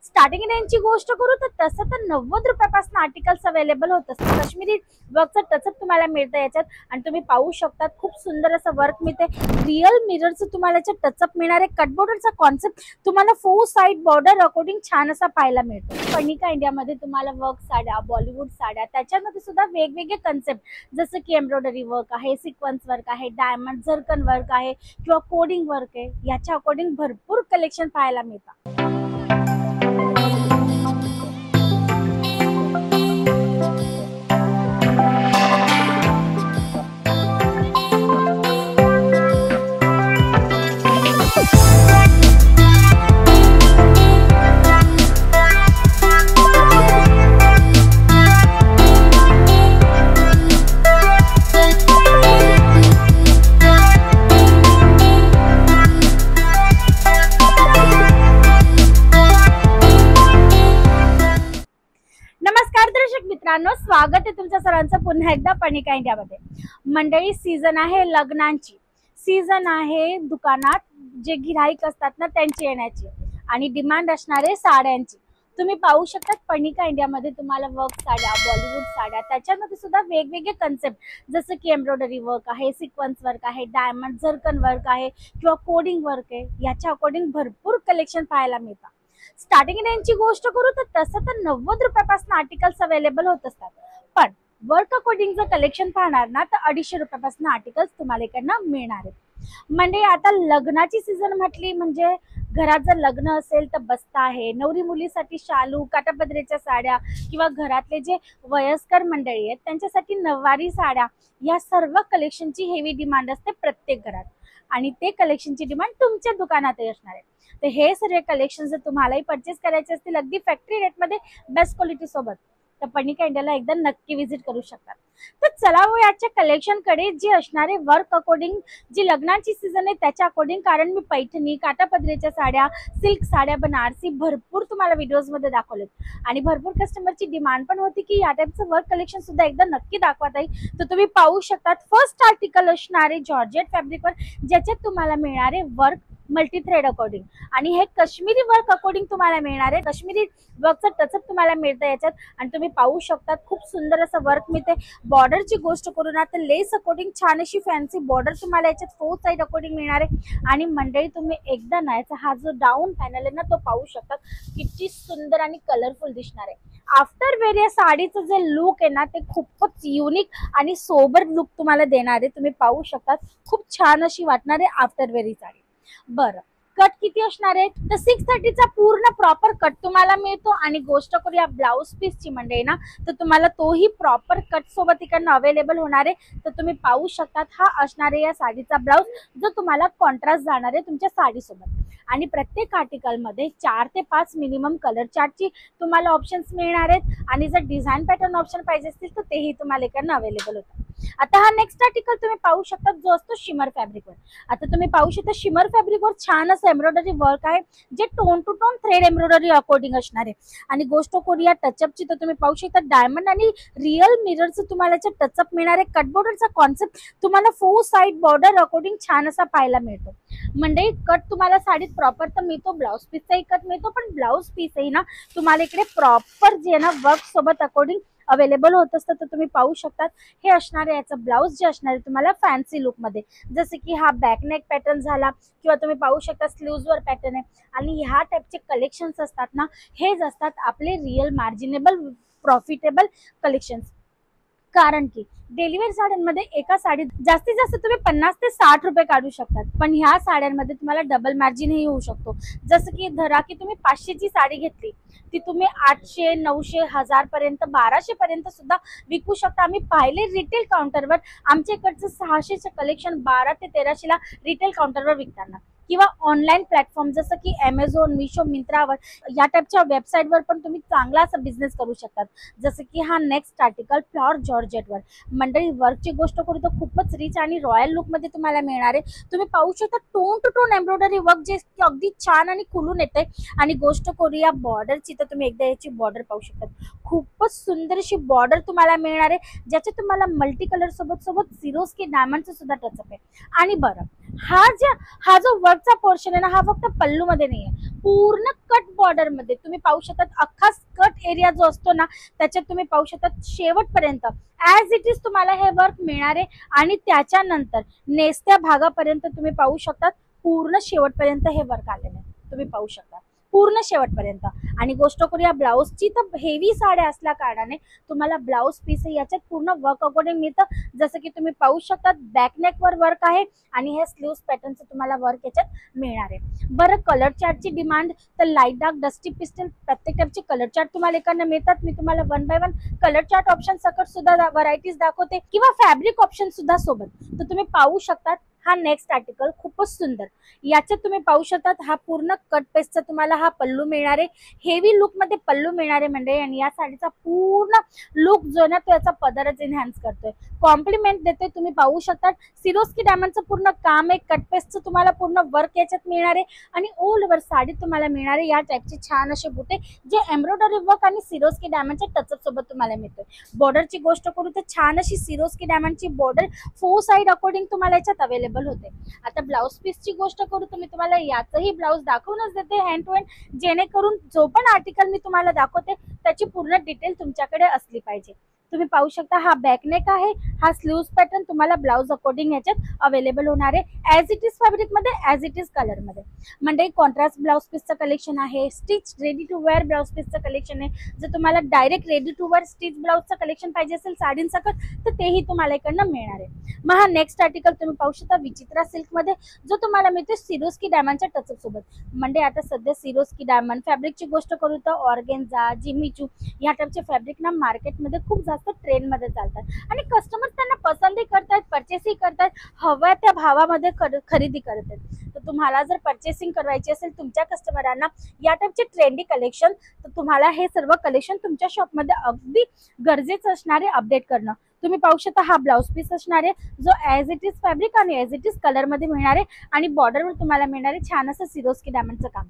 Starting रेंजची गोष्ट करू तर तसं तर 90 रुपयापासून आर्टिकल्स अवेलेबल होत असतात। काश्मीरी वर्कचं टचअप तुम्हाला मिळतं याच्यात आणि तुम्ही पाहू शकता खूप सुंदर असं वर्क मिळते। रिअल मिररचं तुम्हाला याच्यात टचअप मिळणार आहे। कट बॉर्डरचा कॉन्सेप्ट तुम्हाला 4 साइड बॉर्डर अकॉर्डिंग छान असा पाहायला मिळतो। पनिका इंडियामध्ये तुम्हाला वर्क साड्या, बॉलिवूड साड्या, त्याच्यामध्ये सुद्धा वेगवेगळे कन्सेप्ट जसं की एम्ब्रॉयडरी वर्क आहे, सिक्वेन्स वर्क आहे, डायमंड झरकन वर्क आहे किंवा कोडिंग वर्क आहे, याच्या अकॉर्डिंग भरपूर कलेक्शन पाहायला मिळतं। नमस्कार दर्शक मित्रांनो, स्वागत आहे तुमच्या सर्वांचं पुन्हा एकदा पनिका इंडियामध्ये। मंडळी, सीझन आहे लग्नांची, सीझन आहे दुकानात जे गिराईक असतात ना त्यांची येण्याची आणि डिमांड असणारे साड्यांची। तुम्ही पाहू शकता पनिका इंडियामध्ये तुम्हाला वर्क साड्या, बॉलिवूड साड्या, त्याच्यामध्ये सुद्धा वेगवेगळे कन्सेप्ट जसं की एम्ब्रॉयडरी वर्क आहे, सिक्वेन्स वर्क आहे, डायमंड झरकन वर्क आहे किंवा कोडिंग वर्क आहे, याच्या अकॉर्डिंग भरपूर कलेक्शन पाहायला मिळतं। स्टार्टिंग रेंजची गोष्ट करू तर तसं तर 90 रुपयापासून आर्टिकल्स अवेलेबल होत असतात, पण वर्क अकॉर्डिंगचं कलेक्शन पाहणार ना तर 250 रुपयापासून आर्टिकल्स तुम्हाला इकडनं मिळणार आहेत। म्हणजे आता लग्नाची सीझन म्हटली म्हणजे घरात जर लग्न असेल तर बस्ता आहे, नवरी मुलीसाठी शालू, काटापदरीच्या साड्या किंवा घरातले जे वयस्कर मंडळी आहेत त्यांच्यासाठी नववारी साड्या, या सर्व कलेक्शनची हेवी डिमांड असते प्रत्येक घरात आणि ते कलेक्शनची डिमांड तुमच्या दुकानातही असणार आहे। तर हे सर्व कलेक्शन जर तुम्हालाही परचेस करायचे असतील अगदी फॅक्टरी रेटमध्ये बेस्ट क्वालिटी सोबत, तर पनिका इंडियाला एकदा नक्की विजिट करू शकता। तर चला वो याच्या कलेक्शनकडे, जे असणारे वर्क अकॉर्डिंग जी लग्नाची सीझन आहे त्याच्या अकॉर्डिंग, कारण मी पैठणी, काटापदरीच्या साड्या, सिल्क साड्या, बनारसी भरपूर तुम्हाला व्हिडिओजमध्ये दाखवलेत आणि भरपूर कस्टमरची डिमांड पण होती की या टाईपचं वर्क कलेक्शन सुद्धा एकदा नक्की दाखवत आहे। तर तुम्ही पाहू शकता फर्स्ट आर्टिकल असणारे जॉर्जेट फॅब्रिकवर, ज्याच्यात तुम्हाला मिळणारे वर्क मल्टी थ्रेड अकॉर्डिंग आणि हे काश्मीरी वर्क अकॉर्डिंग तुम्हाला मिळणार आहे। काश्मीरी वर्कचं टचअप तुम्हाला मिळतं याच्यात आणि तुम्ही पाहू शकता खूप सुंदर असं वर्क मिळते। बॉर्डरची गोष्ट करू ना तर लेस अकॉर्डिंग छान अशी फॅन्सी बॉर्डर तुम्हाला याच्यात 4 साइड अकॉर्डिंग मिळणार आहे आणि मंडळी तुम्ही एकदा ना याचा हा जो डाऊन पॅनल आहे ना तो पाहू शकता, किती सुंदर आणि कलरफुल दिसणार आहे। आफ्टर वेअर या साडीचं जे लुक आहे ना ते खूपच युनिक आणि सोबर लुक तुम्हाला देणार आहे। तुम्ही पाहू शकता खूप छान अशी वाटणार आहे आफ्टर वेअर ही साडी। बरं, कट किती असणार आहे तर 630चा पूर्ण प्रॉपर कट तुम्हाला मिळतो आणि गोष्ट करूया ब्लाउज पीसची मंडळी ना तर तुम्हाला तोही प्रॉपर कट सोबत इकडनं अवेलेबल होणार आहे। तर तुम्ही पाहू शकता हा असणार आहे या साडीचा ब्लाउज, जो तुम्हाला कॉन्ट्रास्ट जाणार आहे तुमच्या साडीसोबत आणि प्रत्येक आर्टिकलमध्ये 4 ते 5 मिनिमम कलर चार्टची तुम्हाला ऑप्शन्स मिळणार आहेत आणि जर डिझाईन पॅटर्न ऑप्शन पाहिजे असतील तर तेही तुम्हाला इकडनं अवेलेबल होतं। आता हा नेक्स्ट आर्टिकल तुम्ही पाहू शकता जो असतो शिमर फॅब्रिकवर। आता तुम्ही पाहू शकता शिमर फॅब्रिकवर छान असं एम्ब्रॉयडरी वर्क आहे, जे tone to tone thread embroidery according असणार आहे आणि गोष्ट करूया टचअपची तर तुम्ही पाहू शकता डायमंड आणि रिअल मिररचं तुम्हाला याच्यात टचअप मिळणार आहे। कट बॉर्डरचा कॉन्सेप्ट तुम्हाला 4 साइड बॉर्डर अकॉर्डिंग छान असा पाहायला मिळतो। म्हणजे कट तुम्हाला साडीत प्रॉपर तर मिळतो, ब्लाउज पीसचाही कट मिळतो, पण ब्लाउज पीसही ना तुम्हाला इकडे प्रॉपर जे आहे ना वर्क सोबत अकॉर्डिंग अवेलेबल होत असतं। तर तुम्ही पाहू शकता हे असणार आहे याचं ब्लाउज, जे असणार आहे तुम्हाला फॅन्सी लुक मध्ये, जसं की हा बॅकनेक पॅटर्न झाला किंवा तुम्ही पाहू शकता स्लीव्हजवर पॅटर्न आहे आणि ह्या टाईपचे कलेक्शन्स असतात ना हेच असतात आपले रिअल मार्जिनेबल प्रॉफिटेबल कलेक्शन्स। कारण की डेलीवेअर साड्यांमध्ये एका साडीत जास्तीत जास्त तुम्ही 50 ते 60 रुपये काढू शकतात, पण ह्या साड्यांमध्ये तुम्हाला डबल मार्जिनही होऊ शकतो। जसं की धरा की तुम्ही 500ची साडी घेतली ती तुम्ही 800, 900, 1000 पर्यंत, 1200 पर्यंत सुद्धा विकू शकता। आम्ही पाहिले रिटेल काउंटरवर आमच्या इकडचं 600चं कलेक्शन 12 ते 1300ला रिटेल काउंटरवर विकताना किंवा ऑनलाईन प्लॅटफॉर्म जसं की ॲमेझॉन, मिशो, मिंत्रावर या टाईपच्या वेबसाईटवर पण तुम्ही चांगला असा बिझनेस करू शकतात। जसं की हा नेक्स्ट आर्टिकल प्युअर जॉर्जेटवर मंडळी वर्कची गोष्ट करू तर खूपच रिच आणि रॉयल लुकमध्ये तुम्हाला मिळणार आहे। तुम्ही पाहू शकता tone to tone embroidery work जे अगदी छान आणि खुलून येते आणि गोष्ट करूया बॉर्डरची तर तुम्ही एकदा याची बॉर्डर पाहू शकता, खूपच सुंदर अशी बॉर्डर तुम्हाला मिळणार आहे, ज्याचे तुम्हाला मल्टी कलर सोबत सिरोस्की डायमंडचं सुद्धा टचअप आहे। आणि बरं हा जो वर्कचा पोर्शन आहे ना, हा फक्त पल्लू मध्ये नाहीये, पूर्ण कट बॉर्डर मध्ये तुम्ही पाहू शकतात. अख्खा कट एरिया जो असतो ना, त्याच्यात तुम्ही पाहू शकतात शेवटपर्यंत ऍज इट इज तुम्हाला हे वर्क मिळणार आहे. आणि त्याच्यानंतर नेसत्या भागापर्यंत तुम्ही पाहू शकतात पूर्ण शेवटपर्यंत हे वर्क आलेलं आहे, तुम्ही पाहू शकता पूर्ण शेवटपर्यंत. आणि गोष्ट करूया ब्लाऊजची, तर हेवी साड्या असल्या कारणाने तुम्हाला ब्लाऊज पीस याच्यात पूर्ण वर्क अकॉर्डिंग मिळतं. जसं की तुम्ही पाहू शकता बॅकनेक वर वर्क आहे आणि हे स्लीव्स पॅटर्नचं तुम्हाला वर्क याच्यात मिळणार आहे. बरं, कलर चार्टची डिमांड, तर लाईट डार्क, डस्टी पिस्टल प्रत्येक टाईपचे कलर चार्ट तुम्हाला एकाने मिळतात. मी तुम्हाला 1 बाय 1 कलर चार्ट ऑप्शन सकट सुद्धा व्हरायटीज दाखवते किंवा फॅब्रिक ऑप्शन सुद्धा सोबत. तर तुम्ही पाहू शकतात हा नेक्स्ट आर्टिकल खूपच सुंदर. याच्यात तुम्ही पाहू शकतात हा पूर्ण कट पेस्टचा तुम्हाला हा पल्लू मिळणार आहे, हेवी लुक मध्ये पल्लू मिळणार आहे म्हणजे. आणि या साडीचा पूर्ण लुक जो आहे ना, तो याचा पदरच एनहान्स करतोय, कॉम्प्लिमेंट देतोय. तुम्ही पाहू शकतात सिरोस्की डायमंडचं पूर्ण काम आहे, कट पेस्टचं तुम्हाला पूर्ण वर्क याच्यात मिळणार आहे. आणि ऑल ओव्हर साडी तुम्हाला मिळणार आहे या टाईपचे छान असे बुटे, जे एम्ब्रॉयडरी वर्क आणि सिरोस्की डायमंडच्या टचअप सोबत तुम्हाला मिळतोय. बॉर्डरची गोष्ट करू तर छान अशी सिरोस्की डायमंडची बॉर्डर 4 साइड अकॉर्डिंग तुम्हाला याच्यात अवेलेबल होते. आता ब्लाउज पीसची गोष्ट करू तर मी तुम्हाला याचंही ब्लाउज दाखवूनच देते हँड टू हँड, जेणेकरून जो पण आर्टिकल मी तुम्हाला दाखवते त्याची पूर्ण डिटेल तुमच्याकडे असली पाहिजे. तुम्ही पाहू शकता हा बॅकनेक आहे, हा स्लीव्स पॅटर्न तुम्हाला ब्लाउज अकॉर्डिंग याच्यात अवेलेबल होणार आहे, ऍज इट इज फॅब्रिक मध्ये, ऍज इट इज कलर मध्ये. म्हणजे कॉन्ट्रास्ट ब्लाउज पीसचं कलेक्शन आहे, stitch ready to wear blouse पीसचं कलेक्शन आहे. जर तुम्हाला direct ready to wear stitch ब्लाउजचं कलेक्शन पाहिजे असेल साडींसकट, तर तेही तुम्हाला इकडनं मिळणार आहे. मग हा नेक्स्ट आर्टिकल तुम्ही पाहू शकता विचित्रा सिल्क मध्ये, जो तुम्हाला मिळतो सिरोस्की डायमंडच्या टचअप सोबत. म्हणजे आता सध्या सिरोस्की डायमंड फॅब्रिकची गोष्ट करू तर ऑर्गेन्झा, जिमीचू या टाईपचे फॅब्रिक ना मार्केटमध्ये खूप जास्त ट्रेंड मध्ये चालतात आणि कस्टमर त्यांना पसंतही करतात, परचेसही करतात, हव्या त्या भावामध्ये खरेदी करतात. तर तुम्हाला जर परचेसिंग करायची असेल तुमच्या कस्टमरांना या टाईपचे ट्रेंडी कलेक्शन, तर तुम्हाला हे सर्व कलेक्शन तुमच्या शॉपमध्ये अगदी गरजेचं असणार आहे अपडेट करणं. तुम्ही पाहू शकता हा ब्लाउज पीस असणार आहे, जो ऍज इट इज फॅब्रिक आणि ऍज इट इज कलर मध्ये मिळणार आहे. आणि बॉर्डरवर तुम्हाला मिळणार आहे छान असं सिरोस्की डायमंडचं काम.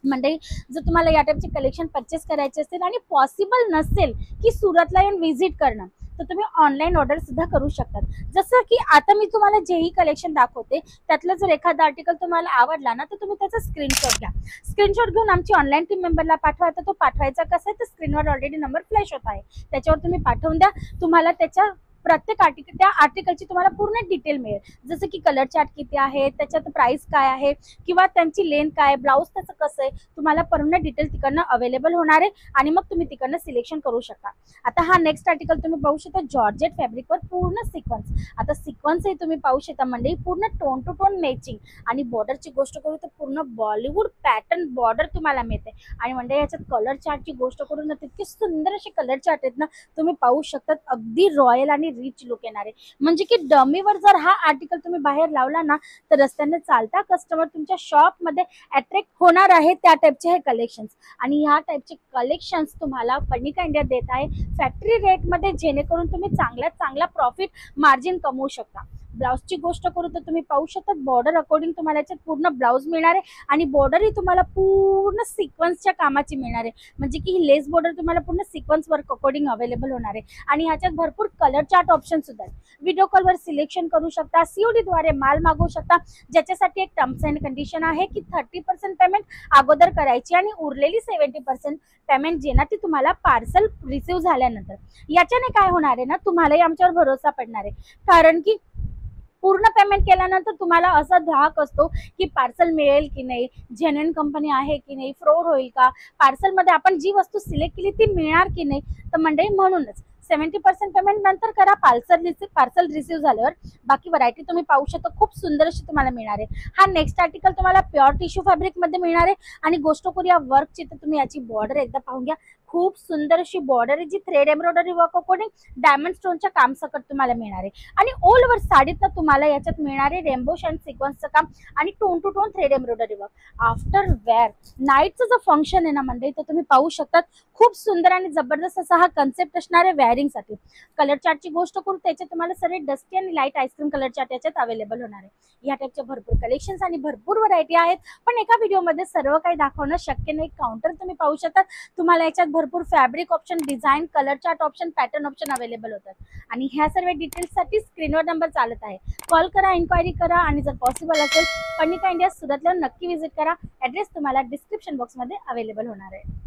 म्हणजे जर तुम्हाला या टाईपचे कलेक्शन परचेस करायचे असेल आणि पॉसिबल नसेल की सुरतला येऊन व्हिजिट करणं, तर तुम्ही ऑनलाईन ऑर्डर सुद्धा करू शकतात. जसं की आता मी तुम्हाला जेही कलेक्शन दाखवते त्यातलं जर एखादा आर्टिकल तुम्हाला आवडला ना, तर तुम्ही त्याचा स्क्रीनशॉट घ्या. स्क्रीनशॉट घेऊन आमची ऑनलाईन टीम मेंबरला पाठवा. तर तो पाठवायचा कसा आहे, तर स्क्रीनवर ऑलरेडी नंबर फ्लॅश होत आहे, त्याच्यावर तुम्ही पाठवून द्या. तुम्हाला त्याच्या प्रत्येक आर्टिकल, त्या आर्टिकलची तुम्हाला पूर्ण डिटेल मिळेल. जसं की कलर चार्ट किती आहे, त्याच्यात प्राइस काय आहे, किंवा त्यांची लेंथ काय, ब्लाऊज त्याचं कसं आहे, तुम्हाला पूर्ण डिटेल तिकडनं अवेलेबल होणार आहे. आणि मग तुम्ही तिकडनं सिलेक्शन करू शकता. आता हा नेक्स्ट आर्टिकल तुम्ही पाहू शकता जॉर्जेट फॅब्रिकवर पूर्ण सिक्वन्स. आता सिक्वन्सही तुम्ही पाहू शकता म्हणजे पूर्ण टोन टू टोन मॅचिंग. आणि बॉर्डरची गोष्ट करू तर पूर्ण बॉलिवूड पॅटर्न बॉर्डर तुम्हाला मिळते. आणि म्हणजे याच्यात कलर चार्टची गोष्ट करू ना, तितके सुंदर असे कलर चार्ट आहेत ना, तुम्ही पाहू शकता अगदी रॉयल आणि रिच लुक येणार आहे. म्हणजे की डमीवर जर हा आर्टिकल तुम्ही बाहेर लावला ना, तर रस्त्याने चालता कस्टमर तुमच्या शॉप मध्ये अट्रॅक्ट होणार आहे त्या टाईपचे हे कलेक्शन्स. आणि ह्या टाईपचे कलेक्शन्स तुम्हाला पनिका इंडिया देत आहे फॅक्टरी रेट मध्ये, जेणेकरून तुम्ही चांगल्यात चांगला प्रॉफिट मार्जिन कमवू शकता. ब्लाउजची गोष्ट करू तर तुम्ही पाहू शकता बॉर्डर अकॉर्डिंग तुम्हाला याच्यात पूर्ण ब्लाउज मिळणार आहे. आणि बॉर्डर ही तुम्हाला पूर्ण सिक्वन्सच्या कामाची मिळणार आहे. म्हणजे की ही लेस बॉर्डर तुम्हाला पूर्ण सिक्वन्स वर्क अकॉर्डिंग अवेलेबल होणार आहे. आणि ह्याच्यात भरपूर कलर चार्ट ऑप्शन सुद्धा आहेत. व्हिडिओ कॉलवर सिलेक्शन करू शकता, सीओडी द्वारे माल मागवू शकता, ज्याच्यासाठी एक टर्म्स अँड कंडिशन आहे की 30% पेमेंट अगोदर करायची आणि उरलेली 70% पेमेंट जे ना ती तुम्हाला पार्सल रिसिव्ह झाल्यानंतर. याच्याने काय होणार आहे ना, तुम्हालाही आमच्यावर भरोसा पडणार आहे. कारण की पूर्ण पेमेंट केल्यानंतर तुम्हाला असा धाक असतो की पार्सल मिळेल की नाही, जेन्युइन कंपनी आहे की नाही, फ्रॉड होईल का, पार्सलमध्ये आपण जी वस्तू सिलेक्ट केली ती मिळणार की नाही. तर मंडळी म्हणूनच 70% पेमेंट नंतर करा, पार्सल रिसिव्ह झाल्यावर. बाकी व्हरायटी तुम्ही पाहू शकता खूप सुंदर अशी तुम्हाला मिळणार आहे. हा नेक्स्ट आर्टिकल तुम्हाला प्युअर टिश्यू फॅब्रिक मध्ये मिळणार आहे. आणि गोष्ट करूया वर्कची, तर तुम्ही याची बॉर्डर एकदा पाहून घ्या. खूप सुंदर अशी बॉर्डर आहे, जी thread embroidery work according diamond स्टोनच्या काम सकट तुम्हाला मिळणार आहे. आणि ऑल ओव्हर साडीत तुम्हाला याच्यात मिळणार आहे रेनबो शाईन सिक्वन्सचं काम आणि tone to tone thread embroidery work. After wear नाईटचं जो फंक्शन आहे ना मंडळी, तर तुम्ही पाहू शकता खूप सुंदर आणि जबरदस्त असा हा कन्सेप्ट असणार आहे वेअरिंगसाठी. कलर चार्टची गोष्ट करू त्याच्यात तुम्हाला सर्व डस्टी आणि लाईट आईस्क्रीम कलर चार्ट याच्यात अवेलेबल होणार आहे. या टाईपच्या भरपूर कलेक्शन्स आणि भरपूर व्हरायटी आहेत, पण एका व्हिडिओमध्ये सर्व काही दाखवणं शक्य नाही. काउंटर तुम्ही पाहू शकता, तुम्हाला याच्यात भरपूर fabric option, design, colour chart option, pattern option available होतात. आणि ह्या सर्व डिटेल्ससाठी स्क्रीनवर नंबर चालत आहे, कॉल करा, इन्क्वायरी करा आणि जर पॉसिबल असेल पनिका इंडिया सुरतला नक्की व्हिजिट करा. ॲड्रेस तुम्हाला डिस्क्रिप्शन बॉक्समध्ये अवेलेबल होणार आहे.